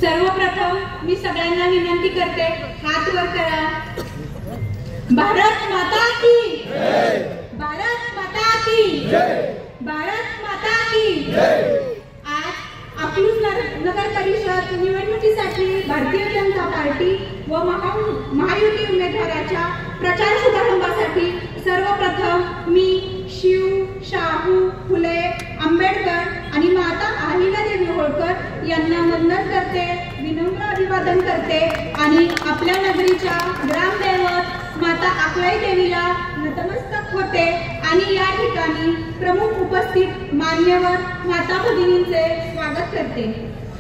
सर्वप्रथम मी सगळ्यांना विनंती करते, हात वर करा। भारत माता की जय, भारत माता की जय, भारत माता की जय। आज अकलूज नगर परिषद निवडणुकीसाठी भारतीय जनता पार्टी व महायुती उमेदवाराच्या प्रचार शुभारंभासाठी सर्वप्रथम मी शिव, शाहू, फुले, आंबेडकर आणि माता अहिल्यादेवी होळकर यांना वंदन करते, विनम्र अभिवादन करते आणि आपल्या नगरीच्या ग्रामदैवत माता अकलाई देवीला नतमस्तक होते आणि या ठिकाणी प्रमुख उपस्थित मान्यवर माता भगिनींचे स्वागत करते।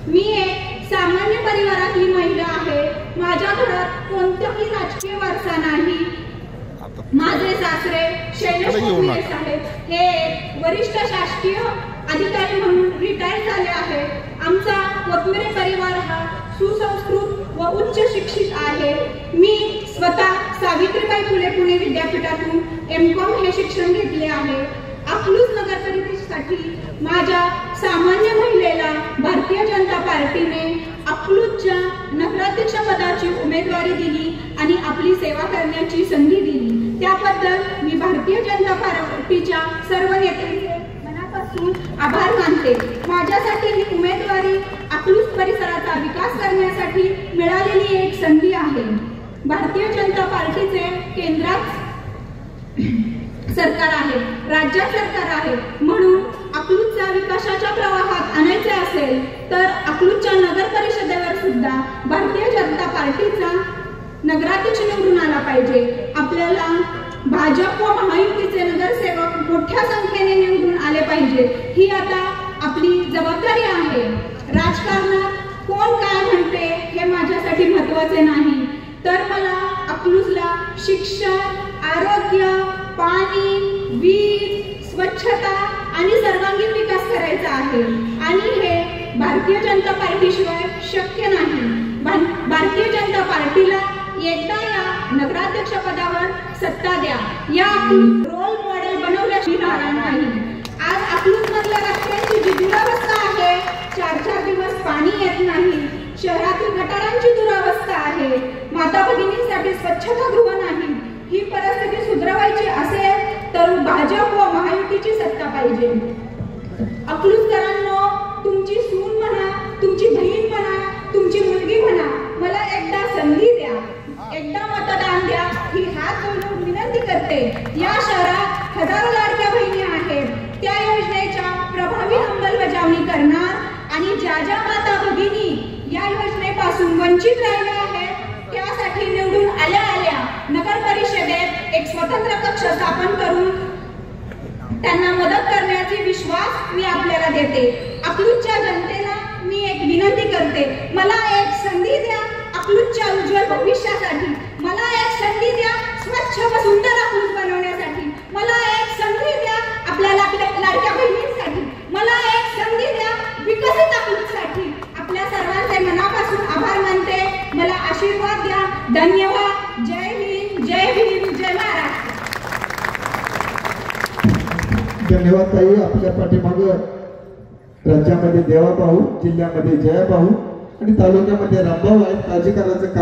मी एक सामान्य परिवारातली महिला आहे। माझ्या घरात कोणताही राजकीय वारसा नाही। माझे सासरे शैलेश कोकणे साहेब हे वरिष्ठ शासकीय अधिकारी म्हणून रिटायर झाले आहेत। आमचा कोकणे परिवार हा सुसंस्कृत व उच्च शिक्षित आहे। मी स्वतः सावित्रीबाई फुले पुणे विद्यापीठातून M.Com हे शिक्षण घेतले आहे। अकलूज नगर परिषदेसाठी माझ्या सामान्य महिलेला भारतीय जनता पार्टीने अकलूजच्या नगराध्यक्ष पदाची उमेदवारी दिली आणि आपली सेवा करण्याची संधी दिली। त्याबद्दल मी भारतीय जनता पार्टीच्या सर्व नेत्यांचे मनापासून आभार मानते। माझ्यासाठी ही उमेदवारी अकलूज परिसराचा विकास करण्यासाठी मिळालेली एक संधी आहे। भारतीय जनता पार्टीचे केंद्रात सरकार आहे, राज्यात सरकार आहे, म्हणून अकलूजचा विकासाच्या प्रवाहात आणायचे असेल तर अकलूजच्या नगर परिषदेवर सुद्धा भारतीय जनता पार्टीचा नगराध्यक्ष निवडून आला पाहिजे। आपल्याला भाजप व महायुतीचे नगरसेवक मोठ्या संख्येने निवडून आले पाहिजे, ही आता आपली जबाबदारी आहे। राजकारणात कोण काय म्हणते हे माझ्यासाठी महत्त्वाचे नाही, तर मला अकलूजला शिक्षण, आरोग्य, पाणी, वीज, स्वच्छता आणि सर्वांगीण विकास करायचा आहे आणि हे भारतीय जनता पार्टीशिवाय शक्य नाही। भारतीय जनता पार्टीला एकदा या नगराध्यक्ष पदावर सत्ता द्या, या रोल मॉडेल बनवल्याशिवाय नाही। आज अकलूज मधल्या रस्त्यांची जी दुरावस्था आहे, 4-4 दिवस पाणी येत नाही, शहरातील गटारांची दुरावस्था आहे, माता भगिनींसाठी स्वच्छतागृह नाही, ही परिस्थिती सुधारायची असेल तर भाजप व महायुतीची सत्ता पाहिजे। अकलूजकरांनो, तुमची सून म्हणा, तुमची बहीण म्हणा, तुमची मुलगी म्हणा, मला एकदा संधी द्या, एकदा मतदान द्या, ही हात जोडून विनंती करते। या शहरात हजारो लाडक्या बहिणी आहेत, त्या योजनेच्या प्रभावी अंमलबजावणी करणार आणि ज्या ज्या माता भगिनी या योजनेपासून वंचित राहिल्या आहेत त्यासाठी निवडून आल्या नगर परिषदेत एक स्वतंत्र कक्ष स्थापन करून त्यांना मदत करण्याचा विश्वास मी आपल्याला देते। अकलूजच्या जनतेला मी एक विनंती करते, मला एक संधी द्या अकलूजच्या उज्ज्वल भविष्यासाठी, मला एक संधी द्या स्वच्छ व सुंदर अकलूज बनवण्यासाठी, मला एक संधी द्या आपल्या लाडक्या बहिणींसाठी, मला एक संधी द्या विकसित अकलूजसाठी। आपल्या सर्वांचे मनापासून आभार मानते, मला आशीर्वाद द्या। धन्यवाद। जय हिंद, जय भीम, जय महाराष्ट्र। धन्यवाद ताई। आपल्या पाठीमागं राज्यामध्ये देवाभाऊ, जिल्ह्यामध्ये जयाभाऊ आणि तालुक्यामध्ये रामभाऊ आहेत। काळजी करायचं